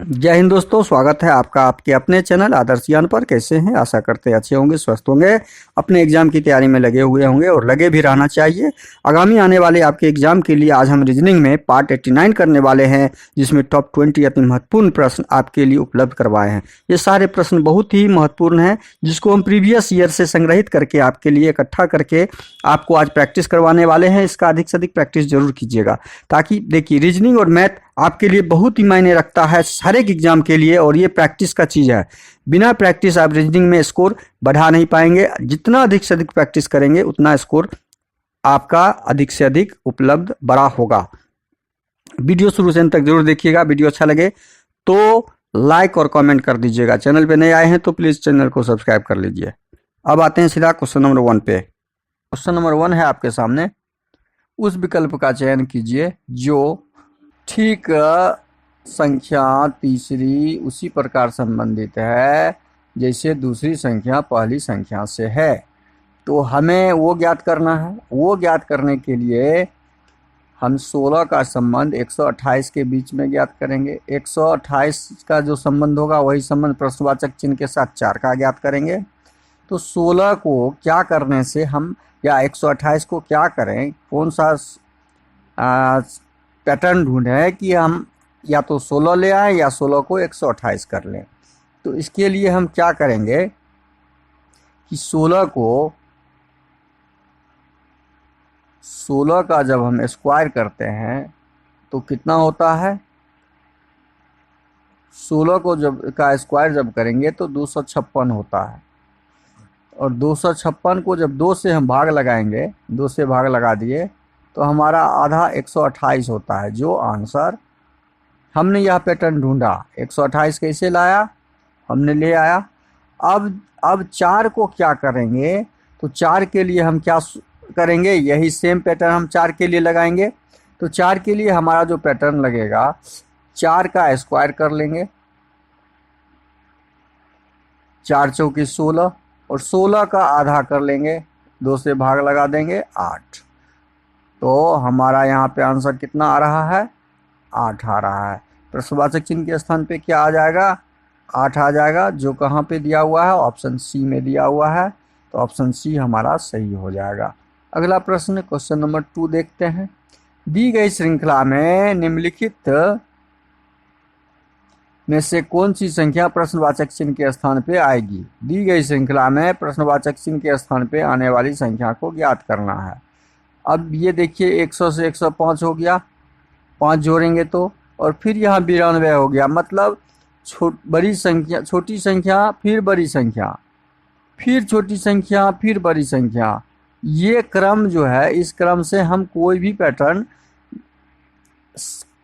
जय हिंद दोस्तों, स्वागत है आपका आपके अपने चैनल आदर्श ज्ञान पर। कैसे हैं? आशा करते हैं अच्छे होंगे, स्वस्थ होंगे, अपने एग्जाम की तैयारी में लगे हुए होंगे और लगे भी रहना चाहिए। आगामी आने वाले आपके एग्जाम के लिए आज हम रीजनिंग में पार्ट 89 करने वाले हैं, जिसमें टॉप 20 अति महत्वपूर्ण प्रश्न आपके लिए उपलब्ध करवाए हैं। ये सारे प्रश्न बहुत ही महत्वपूर्ण हैं, जिसको हम प्रीवियस ईयर से संग्रहित करके आपके लिए इकट्ठा करके आपको आज प्रैक्टिस करवाने वाले हैं। इसका अधिक से अधिक प्रैक्टिस जरूर कीजिएगा, ताकि देखिए रीजनिंग और मैथ आपके लिए बहुत ही मायने रखता है हर एक एग्जाम के लिए, और ये प्रैक्टिस का चीज़ है। बिना प्रैक्टिस आप रीजनिंग में स्कोर बढ़ा नहीं पाएंगे। जितना अधिक से अधिक प्रैक्टिस करेंगे उतना स्कोर आपका अधिक से अधिक उपलब्ध बड़ा होगा। वीडियो शुरू से अंत तक जरूर देखिएगा। वीडियो अच्छा लगे तो लाइक और कमेंट कर दीजिएगा। चैनल पे नए आए हैं तो प्लीज़ चैनल को सब्सक्राइब कर लीजिए। अब आते हैं सीधा क्वेश्चन नंबर 1 पे। क्वेश्चन नंबर 1 है आपके सामने। उस विकल्प का चयन कीजिए जो ठीक संख्या तीसरी उसी प्रकार संबंधित है जैसे दूसरी संख्या पहली संख्या से है। तो हमें वो ज्ञात करना है। वो ज्ञात करने के लिए हम 16 का संबंध 128 के बीच में ज्ञात करेंगे। 128 का जो संबंध होगा वही संबंध प्रश्नवाचक चिन्ह के साथ 4 का ज्ञात करेंगे। तो 16 को क्या करने से हम, या 128 को क्या करें, कौन सा पैटर्न ढूंढें कि हम या तो 16 ले आए या 16 को 128 कर लें। तो इसके लिए हम क्या करेंगे कि 16 का जब हम स्क्वायर करते हैं तो कितना होता है। 16 को जब का स्क्वायर जब करेंगे तो 256 होता है, और 256 को जब 2 से हम भाग लगाएंगे, 2 से भाग लगा दिए तो हमारा आधा 128 होता है। जो आंसर हमने यह पैटर्न ढूंढा, 128 कैसे लाया, हमने ले आया। अब 4 को क्या करेंगे, तो 4 के लिए हम क्या करेंगे, यही सेम पैटर्न हम 4 के लिए लगाएंगे। तो 4 के लिए हमारा जो पैटर्न लगेगा, 4 का स्क्वायर कर लेंगे, 4 चौकी 16, और 16 का आधा कर लेंगे, 2 से भाग लगा देंगे 8। तो हमारा यहाँ पे आंसर कितना आ रहा है, 8 आ रहा है। प्रश्नवाचक चिन्ह के स्थान पे क्या आ जाएगा, 8 आ जाएगा, जो कहाँ पे दिया हुआ है, ऑप्शन सी में दिया हुआ है। तो ऑप्शन सी हमारा सही हो जाएगा। अगला प्रश्न क्वेश्चन नंबर 2 देखते हैं। दी गई श्रृंखला में निम्नलिखित में से कौन सी संख्या प्रश्नवाचक चिन्ह के स्थान पे आएगी। दी गई श्रृंखला में प्रश्नवाचक चिन्ह के स्थान पे आने वाली संख्या को ज्ञात करना है। अब ये देखिए 100 से 105 हो गया, 5 जोड़ेंगे तो, और फिर यहाँ 92 हो गया। मतलब बड़ी संख्या, छोटी संख्या, फिर बड़ी संख्या, फिर छोटी संख्या, फिर बड़ी संख्या। ये क्रम जो है, इस क्रम से हम कोई भी पैटर्न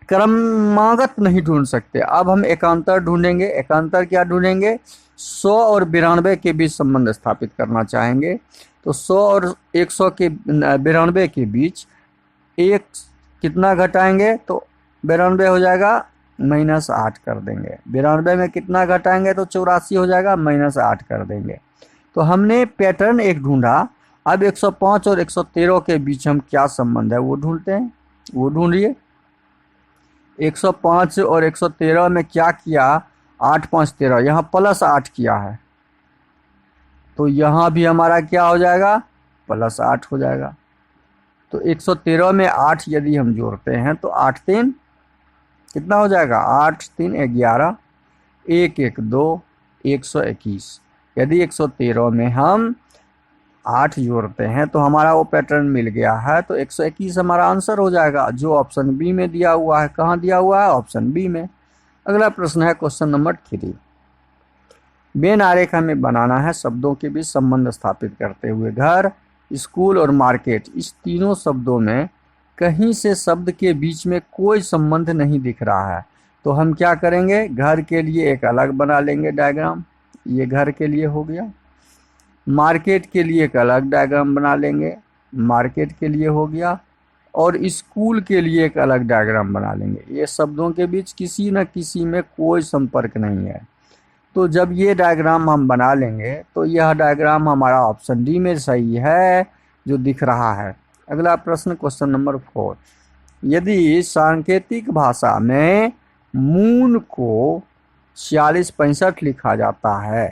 क्रमागत नहीं ढूंढ सकते। अब हम एकांतर ढूंढेंगे। एकांतर क्या ढूंढेंगे, 100 और 92 के बीच संबंध स्थापित करना चाहेंगे। तो 100 और 100 के 92 के बीच एक कितना घटाएंगे, तो 92 हो जाएगा, -8 कर देंगे। 92 में कितना घटाएंगे तो 84 हो जाएगा, -8 कर देंगे। तो हमने पैटर्न एक ढूंढा। अब 105 और 113 के बीच हम क्या संबंध है वो ढूंढते हैं, वो ढूंढिए। 105 और 113 में क्या किया, 8 5 13, यहाँ +8 किया है, तो यहाँ भी हमारा क्या हो जाएगा, +8 हो जाएगा। तो 113 में 8 यदि हम जोड़ते हैं तो 8 3 कितना हो जाएगा, 8 3 11, 1 1 2, 121। यदि 113 में हम 8 जोड़ते हैं तो हमारा वो पैटर्न मिल गया है। तो 121 हमारा आंसर हो जाएगा, जो ऑप्शन बी में दिया हुआ है। कहाँ दिया हुआ है, ऑप्शन बी में। अगला प्रश्न है क्वेश्चन नंबर 3। वेन आरेख हमें बनाना है शब्दों के बीच संबंध स्थापित करते हुए। घर, स्कूल और मार्केट, इस तीनों शब्दों में कहीं से शब्द के बीच में कोई संबंध नहीं दिख रहा है। तो हम क्या करेंगे, घर के लिए एक अलग बना लेंगे डायग्राम, ये घर के लिए हो गया। मार्केट के लिए एक अलग डायग्राम बना लेंगे, मार्केट के लिए हो गया। और स्कूल के लिए एक अलग डायग्राम बना लेंगे। ये शब्दों के बीच किसी न किसी में कोई संपर्क नहीं है। तो जब ये डायग्राम हम बना लेंगे तो यह डायग्राम हमारा ऑप्शन डी में सही है, जो दिख रहा है। अगला प्रश्न क्वेश्चन नंबर 4। यदि सांकेतिक भाषा में मून को 4665 लिखा जाता है।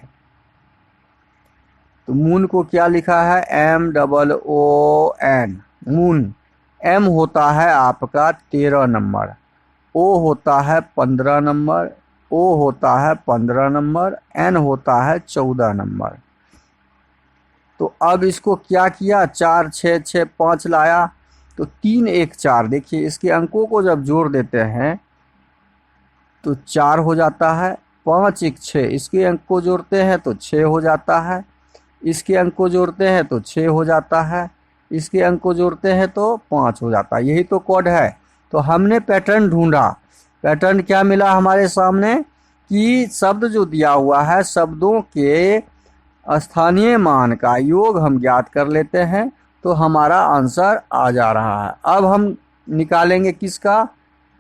तो मून को क्या लिखा है, MOON, मून। M होता है आपका 13 नंबर, O होता है 15 नंबर, O होता है 15 नंबर, N होता है 14 नंबर। तो अब इसको क्या किया, 4 6 6 5 लाया, तो 3 1 4। देखिए इसके अंकों को जब जोड़ देते हैं तो 4 हो जाता है। 5 1 6, इसके अंक को जोड़ते हैं तो 6 हो जाता है। इसके अंक को जोड़ते हैं तो 6 हो जाता है। इसके अंक को जोड़ते हैं तो 5 हो जाता है। यही तो कोड है। तो हमने पैटर्न ढूंढा। पैटर्न क्या मिला हमारे सामने कि शब्द जो दिया हुआ है, शब्दों के स्थानीय मान का योग हम ज्ञात कर लेते हैं तो हमारा आंसर आ जा रहा है। अब हम निकालेंगे किसका,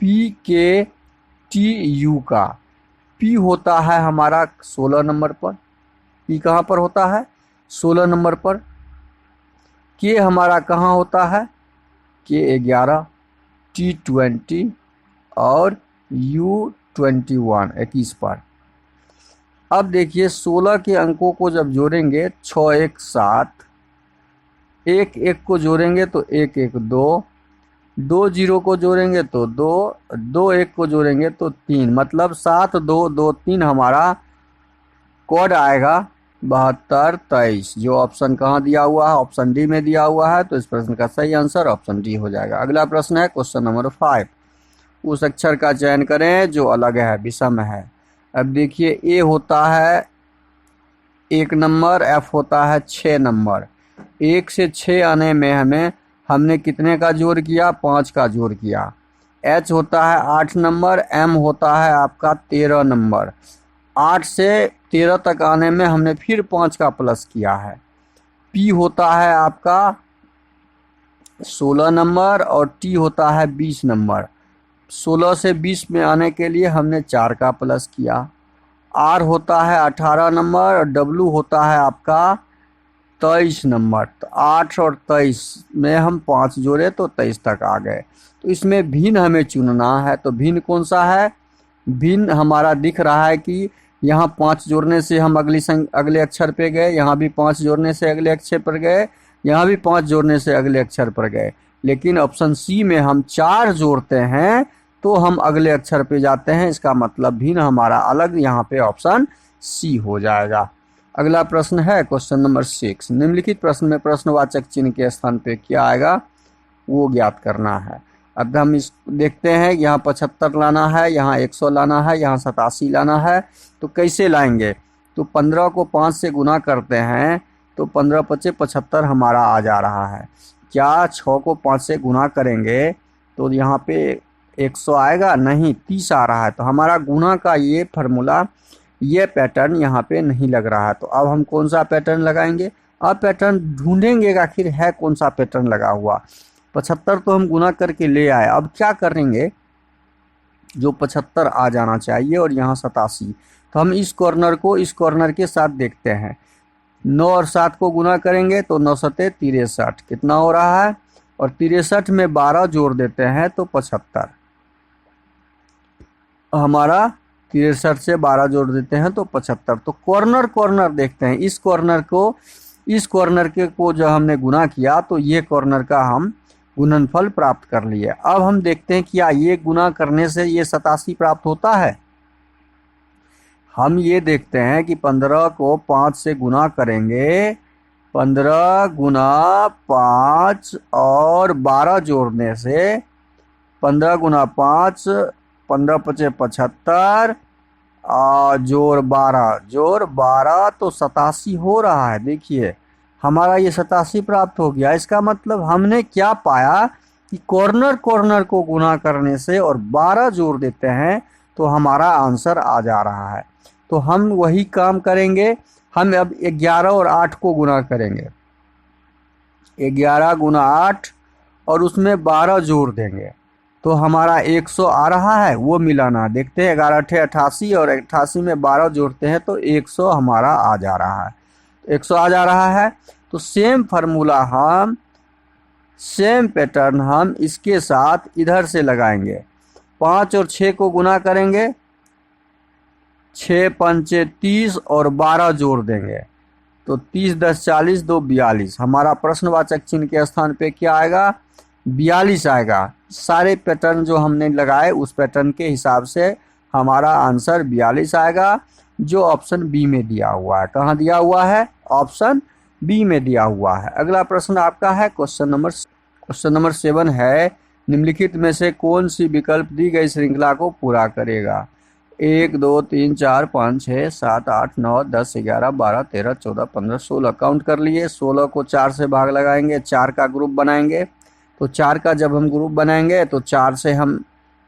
PKTU का। P होता है हमारा 16 नंबर पर, P कहाँ पर होता है, 16 नंबर पर। K हमारा कहाँ होता है, K 11, T 20 और U 21 21 पर। अब देखिए 16 के अंकों को जब जोड़ेंगे 6 1 7, 1 1 को जोड़ेंगे तो 1 1 2, 2 0 को जोड़ेंगे तो 2, 2 1 को जोड़ेंगे तो 3, मतलब 7 2 2 3 हमारा कोड आएगा 72 23। जो ऑप्शन कहाँ दिया हुआ है, ऑप्शन डी में दिया हुआ है। तो इस प्रश्न का सही आंसर ऑप्शन डी हो जाएगा। अगला प्रश्न है क्वेश्चन नंबर 5। उस अक्षर का चयन करें जो अलग है, विषम है। अब देखिए ए होता है 1 नंबर, एफ होता है 6 नंबर। 1 से 6 आने में हमने कितने का जोड़ किया, 5 का जोड़ किया। एच होता है 8 नंबर, एम होता है आपका 13 नंबर। 8 से 13 तक आने में हमने फिर 5 का प्लस किया है। पी होता है आपका 16 नंबर और टी होता है 20 नंबर। 16 से 20 में आने के लिए हमने 4 का प्लस किया। आर होता है 18 नंबर और डब्लू होता है आपका 23 नंबर। तो 8 और 23 में हम 5 जोड़े तो 23 तक आ गए। तो इसमें भिन्न हमें चुनना है। तो भिन्न कौन सा है, भिन्न हमारा दिख रहा है कि यहाँ 5 जोड़ने से हम अगले अक्षर पे गए, यहाँ भी 5 जोड़ने से अगले अक्षर पर गए, यहाँ भी 5 जोड़ने से अगले अक्षर पर गए। लेकिन ऑप्शन सी में हम 4 जोड़ते हैं तो हम अगले अक्षर पे जाते हैं। इसका मतलब भिन्न हमारा अलग, यहाँ पे ऑप्शन सी हो जाएगा। अगला प्रश्न है क्वेश्चन नंबर 6। निम्नलिखित प्रश्न में प्रश्नवाचक चिन्ह के स्थान पे क्या आएगा वो ज्ञात करना है। अब हम इस देखते हैं, यहाँ 75 लाना है, यहाँ 100 लाना है, यहाँ 87 लाना है। तो कैसे लाएंगे, तो 15 को 5 से गुना करते हैं तो 15 पचे 75 हमारा आ जा रहा है। क्या 6 को 5 से गुना करेंगे तो यहाँ पे 100 आएगा, नहीं 30 आ रहा है। तो हमारा गुना का ये फार्मूला, ये पैटर्न यहाँ पे नहीं लग रहा है। तो अब हम कौन सा पैटर्न लगाएंगे, अब पैटर्न ढूंढेंगे आखिर है कौन सा पैटर्न लगा हुआ। 75 तो हम गुना करके ले आए, अब क्या करेंगे, जो 75 आ जाना चाहिए और यहाँ 87। तो हम इस कॉर्नर को इस कॉर्नर के साथ देखते हैं। 9 और 7 को गुना करेंगे तो 9 सते 63 कितना हो रहा है, और 63 में 12 जोड़ देते हैं तो 75 हमारा। 63 से 12 जोड़ देते हैं तो 75। तो कॉर्नर कॉर्नर देखते हैं, इस कॉर्नर के को जो हमने गुना किया तो ये कॉर्नर का हम गुणनफल प्राप्त कर लिए। अब हम देखते हैं क्या ये गुना करने से ये 87 प्राप्त होता है। हम ये देखते हैं कि 15 को 5 से गुना करेंगे, 15 गुना 5 और 12 जोड़ने से 15 गुना 5 15 पचे 75 जोड़ 12 तो 87 हो रहा है। देखिए हमारा ये 87 प्राप्त हो गया। इसका मतलब हमने क्या पाया कि कॉर्नर कॉर्नर को गुना करने से और 12 जोड़ देते हैं तो हमारा आंसर आ जा रहा है। तो हम वही काम करेंगे, हम अब 11 और 8 को गुना करेंगे, 11 गुना 8 और उसमें 12 जोड़ देंगे तो हमारा 100 आ रहा है, वो मिलाना देखते हैं। 11 8 88 और 88 में 12 जोड़ते हैं तो 100 हमारा आ जा रहा है, 100 आ जा रहा है। तो सेम फार्मूला हम, सेम पैटर्न हम इसके साथ इधर से लगाएंगे। 5 और 6 को गुना करेंगे, 6 पंचे 30 और 12 जोड़ देंगे तो 30 10 40 2 42। हमारा प्रश्नवाचक चिन्ह के स्थान पे क्या आएगा? 42 आएगा। सारे पैटर्न जो हमने लगाए उस पैटर्न के हिसाब से हमारा आंसर 42 आएगा, जो ऑप्शन बी में दिया हुआ है। कहाँ दिया हुआ है? ऑप्शन बी में दिया हुआ है। अगला प्रश्न आपका है क्वेश्चन नंबर 7 है, निम्नलिखित में से कौन सी विकल्प दी गई श्रृंखला को पूरा करेगा? 1 2 3 4 5 6 7 8 9 10 11 12 13 14 15 16 काउंट कर लिए। 16 को 4 से भाग लगाएंगे, 4 का ग्रुप बनाएंगे। तो 4 का जब हम ग्रुप बनाएंगे तो 4 से हम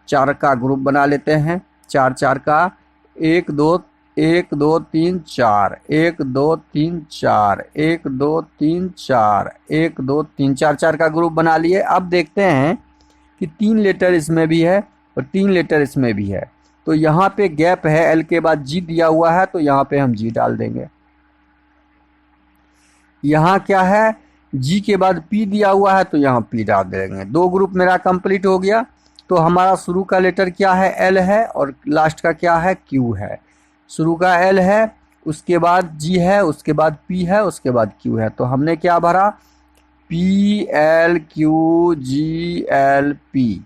4 का ग्रुप बना लेते हैं। 4 4 का 1 2 1 2 3 4 1 2 3 4 1 2 3 4 1 2 3 4 4 का ग्रुप बना लिए। अब देखते हैं कि 3 लेटर इसमें भी है और 3 लेटर इसमें भी है, तो यहाँ पे गैप है, एल के बाद जी दिया हुआ है तो यहाँ पे हम जी डाल देंगे। यहाँ क्या है? जी के बाद पी दिया हुआ है तो यहाँ पी डाल देंगे। 2 ग्रुप मेरा कंप्लीट हो गया। तो हमारा शुरू का लेटर क्या है? एल है और लास्ट का क्या है? क्यू है। शुरू का एल है, उसके बाद जी है, उसके बाद पी है, उसके बाद क्यू है। तो हमने क्या भरा? P L Q G L P.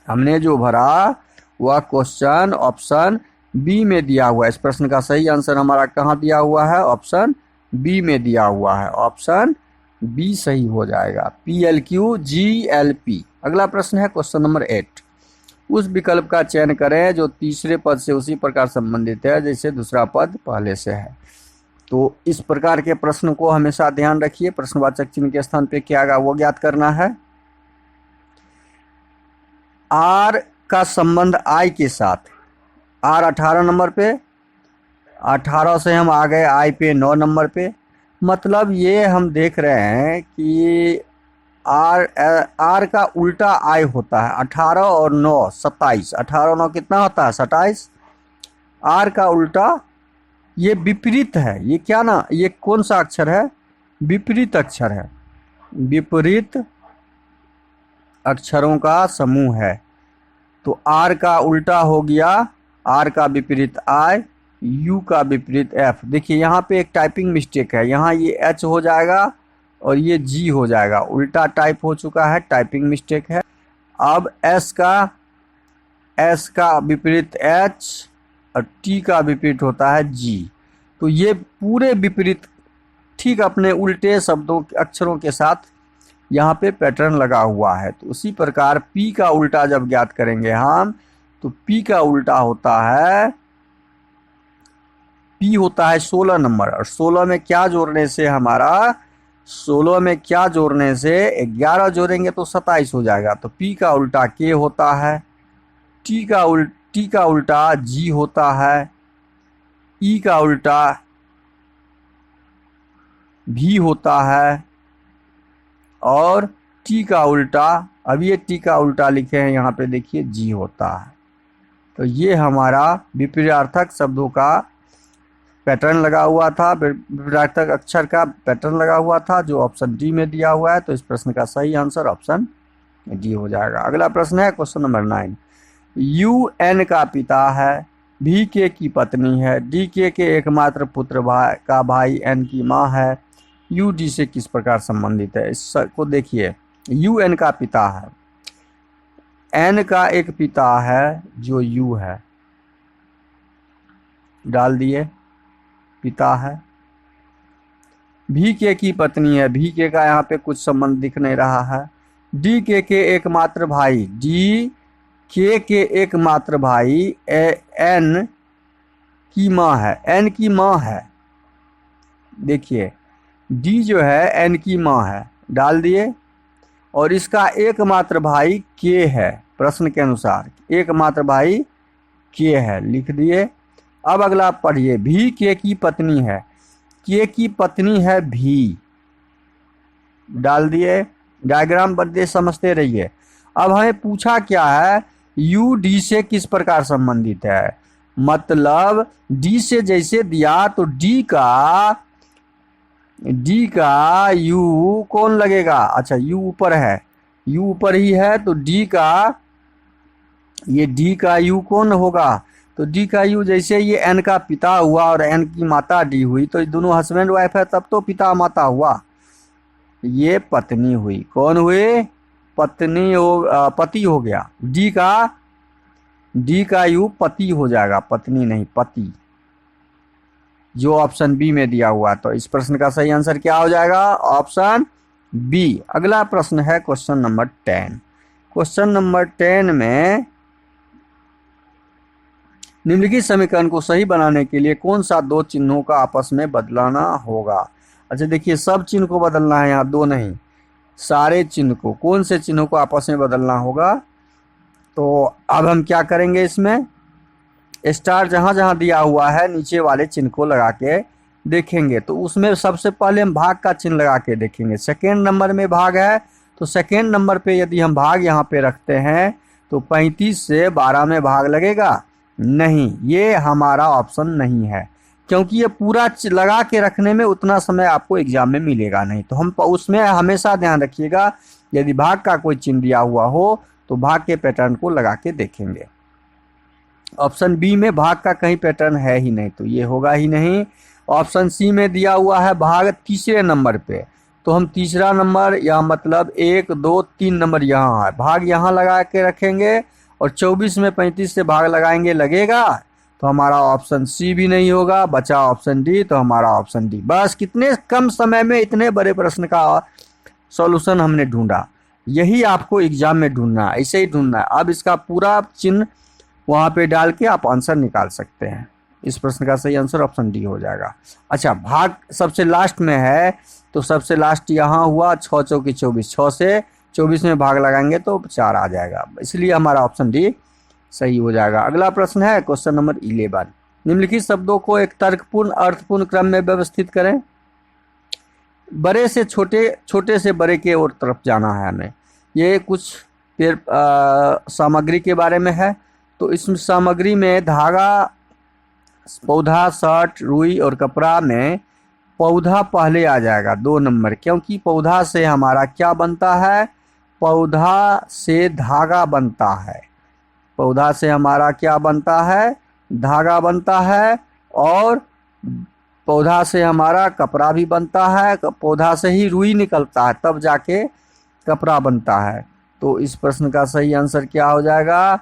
हमने जो भरा वह क्वेश्चन ऑप्शन बी में दिया हुआ है। इस प्रश्न का सही आंसर हमारा कहाँ दिया हुआ है? ऑप्शन बी में दिया हुआ है। ऑप्शन बी सही हो जाएगा, P L Q G L P. अगला प्रश्न है क्वेश्चन नंबर 8, उस विकल्प का चयन करें जो तीसरे पद से उसी प्रकार संबंधित है जैसे दूसरा पद पहले से है। तो इस प्रकार के प्रश्न को हमेशा ध्यान रखिए। प्रश्नवाचक चिन्ह के स्थान पे क्या आएगा वो ज्ञात करना है। आर का संबंध आई के साथ, आर 18 नंबर पे, 18 से हम आ गए आई पे 9 नंबर पे। मतलब ये हम देख रहे हैं कि आर का उल्टा आई होता है। 18 और 9 27, 18 और 9 कितना होता है? 27। आर का उल्टा ये विपरीत है। ये क्या ना, ये कौन सा अक्षर है? विपरीत अक्षर है। विपरीत अक्षरों का समूह है। तो आर का उल्टा हो गया, आर का विपरीत आई, यू का विपरीत एफ। देखिए यहाँ पे एक टाइपिंग मिस्टेक है, यहाँ ये एच हो जाएगा और ये जी हो जाएगा, उल्टा टाइप हो चुका है, टाइपिंग मिस्टेक है। अब एस का विपरीत एच और टी का विपरीत होता है जी। तो ये पूरे विपरीत ठीक अपने उल्टे शब्दों अक्षरों के साथ यहाँ पे पैटर्न लगा हुआ है। तो उसी प्रकार पी का उल्टा जब ज्ञात करेंगे हम, तो पी का उल्टा होता है, पी होता है 16 नंबर। और 16 में क्या जोड़ने से हमारा, 16 में क्या जोड़ने से 11 जोड़ेंगे तो 27 हो जाएगा। तो पी का उल्टा के होता है, टी का उल्टा जी होता है, ई का उल्टा भी होता है और टी का उल्टा, अब ये टी का उल्टा लिखे हैं यहाँ पे देखिए जी होता है। तो ये हमारा विपरीतार्थक शब्दों का पैटर्न लगा हुआ था, विपरीतार्थक अक्षर का पैटर्न लगा हुआ था जो ऑप्शन डी में दिया हुआ है। तो इस प्रश्न का सही आंसर ऑप्शन डी हो जाएगा। अगला प्रश्न है क्वेश्चन नंबर 9, यू एन का पिता है, भी के की पत्नी है, डी के एकमात्र पुत्र का भाई एन की माँ है, यू डी से किस प्रकार संबंधित है? इसको देखिए, यू एन का पिता है, एन का एक पिता है जो यू है, डाल दिए, पिता है। भी के की पत्नी है, भी के का यहाँ पे कुछ संबंध दिख नहीं रहा है। डी के एकमात्र भाई, डी के एकमात्र भाई एन की माँ है, एन की माँ है। देखिए डी जो है एन की माँ है, डाल दिए। और इसका एकमात्र भाई के है, प्रश्न के अनुसार एकमात्र भाई के है, लिख दिए। अब अगला पढ़िए, भी के की पत्नी है, के की पत्नी है भी, डाल दिए। डायग्राम बदले समझते रहिए। अब हमें पूछा क्या है, यू डी से किस प्रकार संबंधित है? मतलब डी से जैसे दिया तो डी का यू कौन लगेगा? अच्छा यू ऊपर है, यू ऊपर ही है तो डी का, ये डी का यू कौन होगा? तो डी का यू, जैसे ये एन का पिता हुआ और एन की माता डी हुई, तो ये दोनों हस्बैंड वाइफ है, तब तो पिता माता हुआ। ये पत्नी हुई, कौन हुए? पत्नी हो, पति हो गया। डी का यू पति हो जाएगा, पत्नी नहीं, पति, जो ऑप्शन बी में दिया हुआ। तो इस प्रश्न का सही आंसर क्या हो जाएगा? Option B. अगला प्रश्न है क्वेश्चन नंबर 10। क्वेश्चन नंबर 10 में निम्नलिखित समीकरण को सही बनाने के लिए कौन सा दो चिन्हों का आपस में बदलाना होगा? अच्छा देखिए, सब चिन्ह को बदलना है, यहाँ दो नहीं, सारे चिन्ह को। कौन से चिन्हों को आपस में बदलना होगा? तो अब हम क्या करेंगे, इसमें स्टार जहां जहां दिया हुआ है नीचे वाले चिन्ह को लगा के देखेंगे। तो उसमें सबसे पहले हम भाग का चिन्ह लगा के देखेंगे। सेकेंड नंबर में भाग है, तो सेकेंड नंबर पे यदि हम भाग यहाँ पे रखते हैं तो 35 से 12 में भाग लगेगा? नहीं, ये हमारा ऑप्शन नहीं है, क्योंकि ये पूरा लगा के रखने में उतना समय आपको एग्जाम में मिलेगा नहीं। तो हम उसमें हमेशा ध्यान रखिएगा, यदि भाग का कोई चिन्ह दिया हुआ हो तो भाग के पैटर्न को लगा के देखेंगे। ऑप्शन बी में भाग का कहीं पैटर्न है ही नहीं, तो ये होगा ही नहीं। ऑप्शन सी में दिया हुआ है भाग तीसरे नंबर पे, तो हम तीसरा नंबर या मतलब 1 2 3 नंबर यहाँ है, भाग यहाँ लगा के रखेंगे और 24 में 35 से भाग लगाएंगे, लगेगा? तो हमारा ऑप्शन सी भी नहीं होगा, बचा ऑप्शन डी। तो हमारा ऑप्शन डी। बस कितने कम समय में इतने बड़े प्रश्न का सॉल्यूशन हमने ढूंढा। यही आपको एग्जाम में ढूंढना है, ऐसे ही ढूंढना है। अब इसका पूरा चिन्ह वहाँ पे डाल के आप आंसर निकाल सकते हैं। इस प्रश्न का सही आंसर ऑप्शन डी हो जाएगा। अच्छा, भाग सबसे लास्ट में है, तो सबसे लास्ट यहाँ हुआ 6 चौकी 24, 6 से 24 में भाग लगाएंगे तो 4 आ जाएगा, इसलिए हमारा ऑप्शन डी सही हो जाएगा। अगला प्रश्न है क्वेश्चन नंबर 11। निम्नलिखित शब्दों को एक तर्कपूर्ण अर्थपूर्ण क्रम में व्यवस्थित करें। बड़े से छोटे, छोटे से बड़े के ओर तरफ जाना है हमें। ये कुछ पेड़ सामग्री के बारे में है। तो इस सामग्री में धागा, पौधा, शर्ट, रुई और कपड़ा में पौधा पहले आ जाएगा 2 नंबर, क्योंकि पौधा से हमारा क्या बनता है? पौधा से धागा बनता है। पौधा से हमारा क्या बनता है? धागा बनता है। और पौधा से हमारा कपड़ा भी बनता है, पौधा से ही रुई निकलता है, तब जाके कपड़ा बनता है। तो इस प्रश्न का सही आंसर क्या हो जाएगा?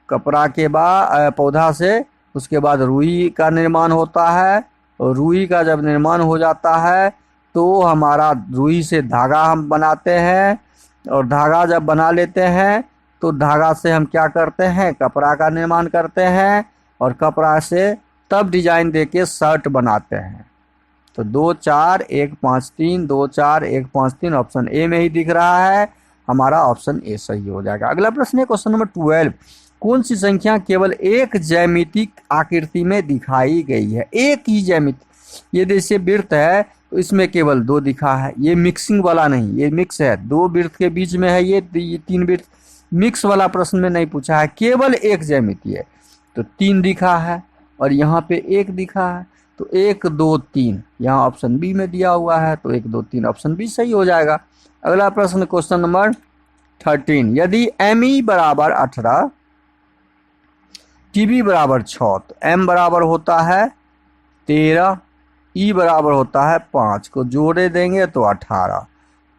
कपड़ा के बाद पौधा से उसके बाद रुई का निर्माण होता है, और रुई का जब निर्माण हो जाता है तो हमारा रुई से धागा हम बनाते हैं, और धागा जब बना लेते हैं तो धागा से हम क्या करते हैं? कपड़ा का निर्माण करते हैं, और कपड़ा से तब डिजाइन देके शर्ट बनाते हैं। तो 2 4 1 5 3, 2 4 1 5 3 ऑप्शन ए में ही दिख रहा है, हमारा ऑप्शन ए सही हो जाएगा। अगला प्रश्न है क्वेश्चन नंबर 12। कौन सी संख्या केवल एक ज्यामितिक आकृति में दिखाई गई है? एक ही ज्यामिति, ये जैसे वृत्त है तो इसमें केवल 2 दिखा है, ये मिक्सिंग वाला नहीं, ये मिक्स है, 2 वृत्त के बीच में है, ये 3 वृत्त। मिक्स वाला प्रश्न में नहीं पूछा है, केवल एक ज्यामिति है, तो 3 दिखा है, और यहाँ पे 1 दिखा है, तो 1 2 3 यहाँ ऑप्शन बी में दिया हुआ है, तो 1 2 3 ऑप्शन बी सही हो जाएगा। अगला प्रश्न क्वेश्चन नंबर 13। यदि ME बराबर 18, TB बराबर 6, तो M बराबर होता है 13, E बराबर होता है 5, को जोड़े देंगे तो 18,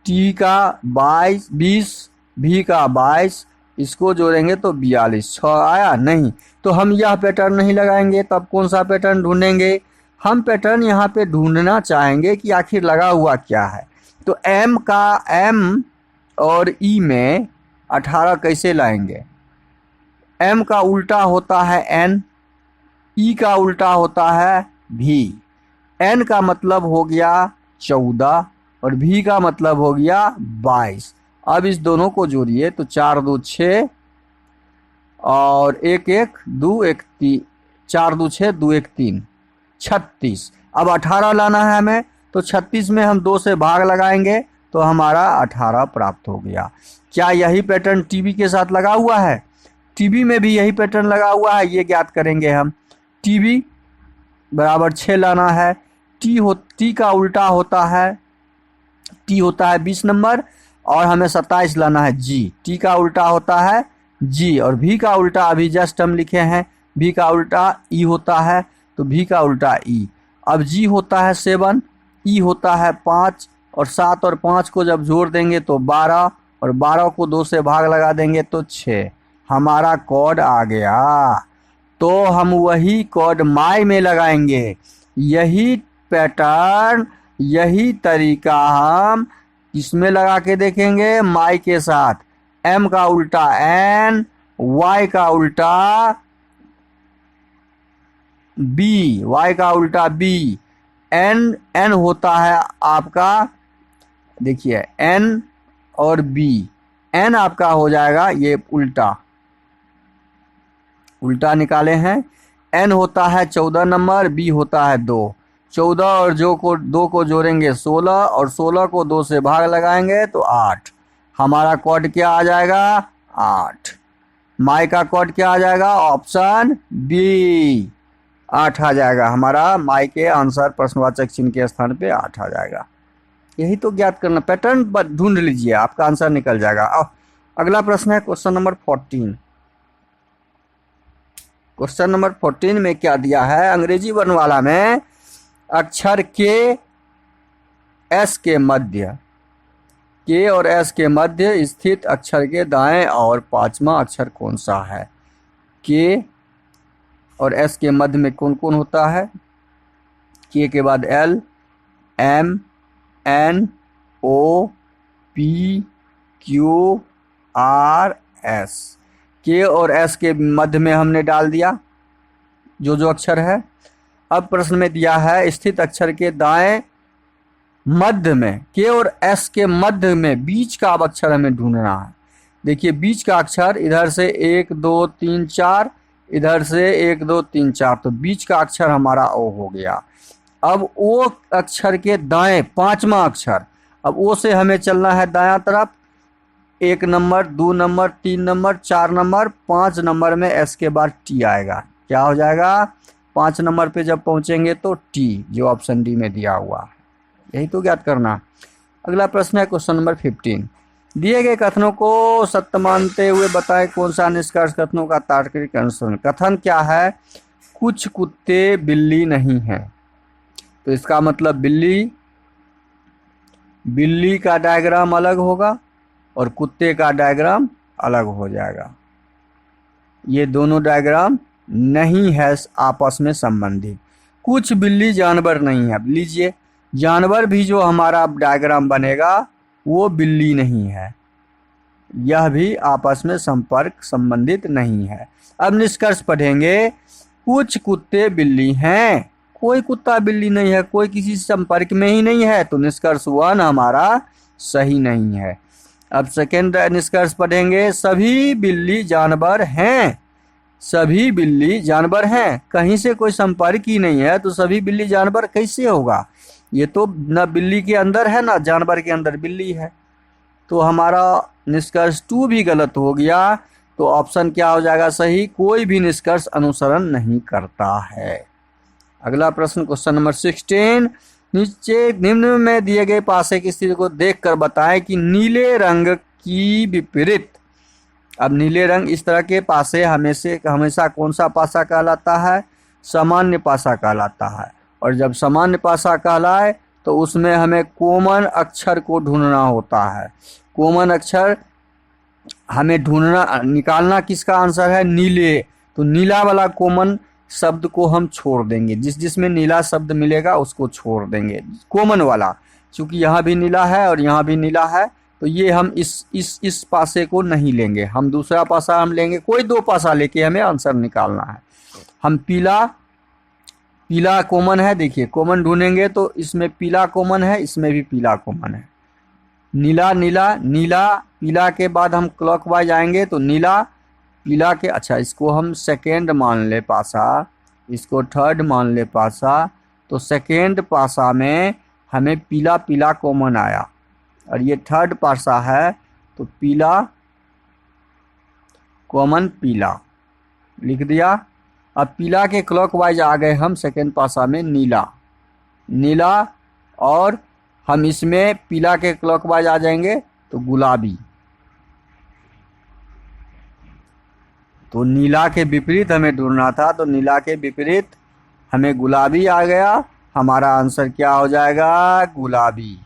T का 20, V का 22, इसको जोड़ेंगे तो 42। 6 आया नहीं, तो हम यह पैटर्न नहीं लगाएंगे, तब कौन सा पैटर्न ढूंढेंगे? हम पैटर्न यहाँ पे ढूंढना चाहेंगे कि आखिर लगा हुआ क्या है। तो M और E में 18 कैसे लाएंगे? M का उल्टा होता है N, E का उल्टा होता है V। N का मतलब हो गया 14 और V का मतलब हो गया 22। अब इस दोनों को जोड़िए तो 4 2 6 और 1 1 2 1 3, 4 2 6 2 1 3, 36। अब 18 लाना है हमें, तो 36 में हम 2 से भाग लगाएंगे तो हमारा 18 प्राप्त हो गया। क्या यही पैटर्न TB के साथ लगा हुआ है? TB में भी यही पैटर्न लगा हुआ है, ये ज्ञात करेंगे हम। TB बराबर 6 लाना है, T का उल्टा होता है, T होता है 20 नंबर, और हमें 27 लाना है G। T का उल्टा होता है G, और V का उल्टा अभी जस्ट हम लिखे हैं भी का उल्टा ई होता है, तो भी का उल्टा ई। अब जी होता है 7, ई होता है 5, और 7 और 5 को जब जोड़ देंगे तो 12, और 12 को 2 से भाग लगा देंगे तो 6। हमारा कोड आ गया। तो हम वही कोड माई में लगाएंगे। यही पैटर्न, यही तरीका हम इसमें लगा के देखेंगे माई के साथ। एम का उल्टा एन, वाई का उल्टा बी, वाई का उल्टा बी, एन, एन होता है आपका, देखिए एन और बी, एन आपका हो जाएगा ये उल्टा, उल्टा निकाले हैं। एन होता है 14 नंबर, बी होता है 2। 14 और 2 को जोड़ेंगे 16, और 16 को 2 से भाग लगाएंगे तो 8। हमारा कोड क्या आ जाएगा? 8। माई का कोड क्या आ जाएगा? ऑप्शन बी, 8 आ जाएगा। हमारा माई के आंसर प्रश्नवाचक चिन्ह के स्थान पे 8 आ जाएगा। यही तो ज्ञात करना, पैटर्न ढूंढ लीजिए, आपका आंसर निकल जाएगा। अब अगला प्रश्न है क्वेश्चन नंबर 14। क्वेश्चन नंबर 14 में क्या दिया है? अंग्रेजी वर्णमाला में अक्षर के एस के मध्य, के और एस के मध्य स्थित अक्षर के दाएं और 5वां अक्षर कौन सा है? के और एस के मध्य में कौन कौन होता है? के के बाद L, M, N, O, P, Q, R, S. K और एस के मध्य में हमने डाल दिया जो जो अक्षर है। अब प्रश्न में दिया है स्थित अक्षर के दाएं मध्य में, के और एस के मध्य में बीच का अब अक्षर हमें ढूंढना है। देखिए बीच का अक्षर इधर से 1 2 3 4, इधर से 1 2 3 4, तो बीच का अक्षर हमारा ओ हो गया। अब ओ अक्षर के दाएं 5वां अक्षर, अब ओ से हमें चलना है दायां तरफ। 1 number, 2 number, 3 number, 4 number, 5 number में एस के बाद टी आएगा। क्या हो जाएगा? 5 नंबर पे जब पहुंचेंगे तो टी, जो ऑप्शन डी में दिया हुआ है। यही तो ज्ञात करना। अगला प्रश्न है क्वेश्चन नंबर 15। दिए गए कथनों को सत्य मानते हुए बताएं कौन सा निष्कर्ष कथनों का तार्किक अनुसरण। कथन क्या है? कुछ कुत्ते बिल्ली नहीं है, तो इसका मतलब बिल्ली का डायग्राम अलग होगा और कुत्ते का डायग्राम अलग हो जाएगा। ये दोनों डायग्राम नहीं है आपस में संबंधित। कुछ बिल्ली जानवर नहीं है, लीजिए जानवर भी जो हमारा डायग्राम बनेगा वो बिल्ली नहीं है, यह भी आपस में संपर्क संबंधित नहीं है। अब निष्कर्ष पढ़ेंगे। कुछ कुत्ते बिल्ली हैं, कोई कुत्ता बिल्ली नहीं है, कोई किसी संपर्क में ही नहीं है, तो निष्कर्ष 1 हमारा सही नहीं है। अब सेकेंड निष्कर्ष पढ़ेंगे। सभी बिल्ली जानवर हैं, सभी बिल्ली जानवर हैं, कहीं से कोई संपर्क ही नहीं है, तो सभी बिल्ली जानवर कैसे होगा? ये तो न बिल्ली के अंदर है ना जानवर के अंदर बिल्ली है, तो हमारा निष्कर्ष 2 भी गलत हो गया। तो ऑप्शन क्या हो जाएगा सही? कोई भी निष्कर्ष अनुसरण नहीं करता है। अगला प्रश्न क्वेश्चन नंबर 16। नीचे निम्न में दिए गए पासे की स्थिति को देखकर बताएं कि नीले रंग की विपरीत। अब नीले रंग इस तरह के पासे हमेशा कौन सा पासा कहलाता है? सामान्य पासा कहलाता है। और जब सामान्य पासा कहलाए तो उसमें हमें कॉमन अक्षर को ढूंढना होता है। कॉमन अक्षर हमें ढूंढना, निकालना किसका आंसर है? नीले। तो नीला वाला कॉमन शब्द को हम छोड़ देंगे, जिसमें नीला शब्द मिलेगा उसको छोड़ देंगे, कॉमन वाला। क्योंकि यहाँ भी नीला है और यहाँ भी नीला है, तो ये हम इस पासे को नहीं लेंगे, हम दूसरा पासा हम लेंगे। कोई 2 पासा लेके हमें आंसर निकालना है। हम पीला कॉमन है, देखिए कॉमन ढूंढेंगे तो इसमें पीला कॉमन है, इसमें भी पीला कॉमन है। नीला नीला नीला, पीला के बाद हम क्लॉकवाइज आएंगे तो नीला पीला के, अच्छा इसको हम सेकेंड मान ले पासा, इसको थर्ड मान ले पासा, तो सेकेंड पासा में हमें पीला पीला कॉमन आया, और ये थर्ड पासा है तो पीला कॉमन पीला लिख दिया। अब पीला के क्लॉकवाइज आ गए हम सेकेंड पासा में नीला, और हम इसमें पीला के क्लॉकवाइज आ जाएंगे तो गुलाबी। तो नीला के विपरीत हमें ढूंढना था, तो नीला के विपरीत हमें गुलाबी आ गया। हमारा आंसर क्या हो जाएगा? गुलाबी।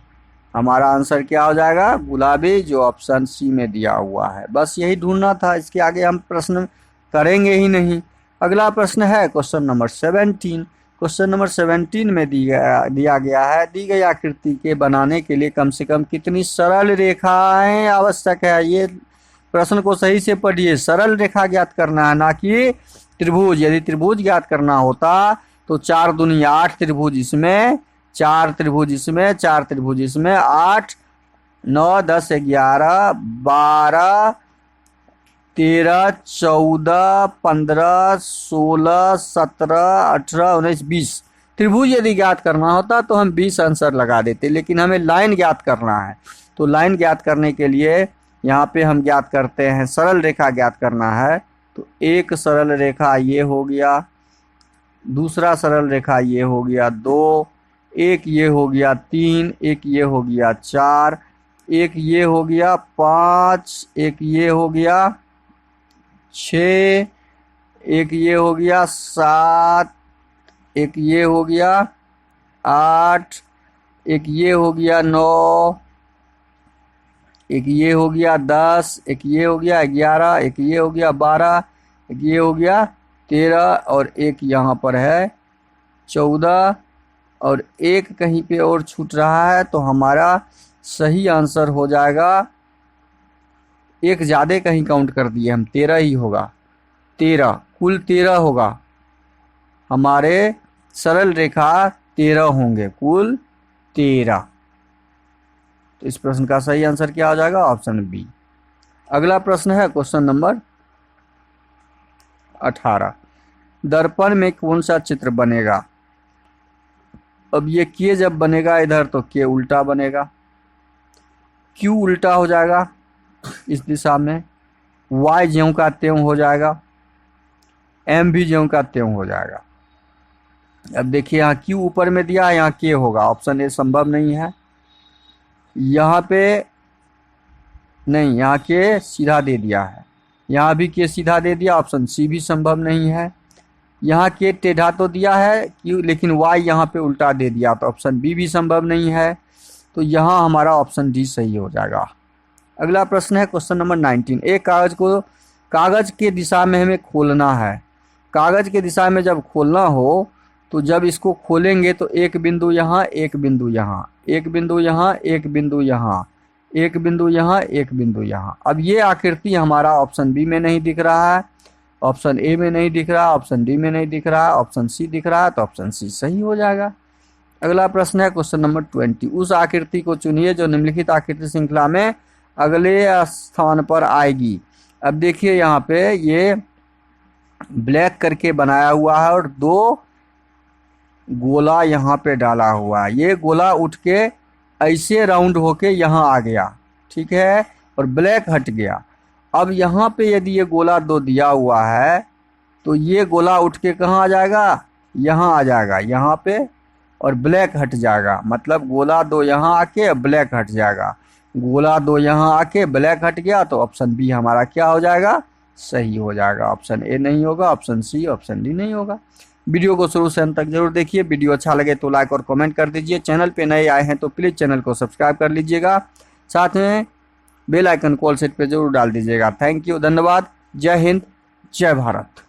हमारा आंसर क्या हो जाएगा? गुलाबी, जो ऑप्शन सी में दिया हुआ है। बस यही ढूंढना था, इसके आगे हम प्रश्न करेंगे ही नहीं। अगला प्रश्न है क्वेश्चन नंबर 17। क्वेश्चन नंबर 17 में दिया गया है, दी गई आकृति के बनाने के लिए कम से कम कितनी सरल रेखाएं आवश्यक है। ये प्रश्न को सही से पढ़िए, सरल रेखा ज्ञात करना है, ना कि त्रिभुज। यदि त्रिभुज ज्ञात करना होता तो 4 दूनी 8 त्रिभुज इसमें, 4 त्रिभुज इसमें, 4 त्रिभुज इसमें, 8 9 10 11 12 13 14 15 16 17 18 19 20 त्रिभुज यदि ज्ञात करना होता तो हम 20 आंसर लगा देते, लेकिन हमें लाइन ज्ञात करना है। तो लाइन ज्ञात करने के लिए यहाँ पे हम ज्ञात करते हैं, सरल रेखा ज्ञात करना है। तो एक सरल रेखा ये हो गया, दूसरा सरल रेखा ये हो गया 2, एक ये हो गया 3, एक ये हो गया 4, एक ये हो गया 5, एक ये हो गया 6, एक ये हो गया 7, एक ये हो गया 8, एक ये हो गया 9, एक ये हो गया 10, एक ये हो गया 11, एक ये हो गया 12, एक ये हो गया 13 और एक यहाँ पर है 14 और एक कहीं पे और छूट रहा है। तो हमारा सही आंसर हो जाएगा, एक ज़्यादा कहीं काउंट कर दिए हम, 13 ही होगा। 13, कुल 13 होगा। हमारे सरल रेखा 13 होंगे, कुल 13। तो इस प्रश्न का सही आंसर क्या हो जाएगा? Option B. अगला प्रश्न है क्वेश्चन नंबर 18। दर्पण में कौन सा चित्र बनेगा? अब ये के जब बनेगा इधर तो के उल्टा बनेगा, क्यू उल्टा हो जाएगा इस दिशा में, वाई ज्यों का त्यों हो जाएगा, एम भी ज्यों का त्यों हो जाएगा। अब देखिए यहाँ क्यू ऊपर में दिया है, यहाँ के होगा, ऑप्शन ए संभव नहीं है। यहाँ पे नहीं, यहाँ के सीधा दे दिया है, यहाँ भी के सीधा दे दिया, ऑप्शन सी भी संभव नहीं है। यहाँ के टेढ़ा तो दिया है क्यू, लेकिन वाई यहाँ पे उल्टा दे दिया, तो ऑप्शन बी भी संभव नहीं है। तो यहाँ हमारा ऑप्शन डी सही हो जाएगा। अगला प्रश्न है क्वेश्चन नंबर 19। एक कागज के दिशा में हमें खोलना है। कागज के दिशा में जब खोलना हो तो जब इसको खोलेंगे तो एक बिंदु यहाँ, एक बिंदु यहाँ, एक बिंदु यहाँ, एक बिंदु यहाँ, एक बिंदु यहाँ, एक बिंदु यहाँ। अब ये आकृति हमारा ऑप्शन बी में नहीं दिख रहा है, ऑप्शन ए में नहीं दिख रहा, ऑप्शन डी में नहीं दिख रहा, ऑप्शन सी दिख रहा है, तो ऑप्शन सी सही हो जाएगा। अगला प्रश्न है क्वेश्चन नंबर 20। उस आकृति को चुनिए जो निम्नलिखित आकृति श्रृंखला में अगले स्थान पर आएगी। अब देखिए यहाँ पे ये ब्लैक करके बनाया हुआ है और 2 गोला यहाँ पे डाला हुआ है। ये गोला उठ के ऐसे राउंड होके यहाँ आ गया, ठीक है, और ब्लैक हट गया। अब यहाँ पे यदि ये गोला 2 दिया हुआ है तो ये गोला उठ के कहाँ आ जाएगा? यहाँ आ जाएगा, यहाँ पे, और ब्लैक हट जाएगा। मतलब गोला 2 यहाँ आके ब्लैक हट जाएगा, गोला 2 यहाँ आके ब्लैक हट गया, तो ऑप्शन बी हमारा क्या हो जाएगा? सही हो जाएगा। ऑप्शन ए नहीं होगा, ऑप्शन सी, ऑप्शन डी नहीं होगा। वीडियो को शुरू से अंत तक जरूर देखिए। वीडियो अच्छा लगे तो लाइक और कमेंट कर दीजिए। चैनल पे नए आए हैं तो प्लीज़ चैनल को सब्सक्राइब कर लीजिएगा। साथ में बेल आइकन कॉल सेट पे जरूर डाल दीजिएगा। थैंक यू, धन्यवाद। जय हिंद, जय भारत।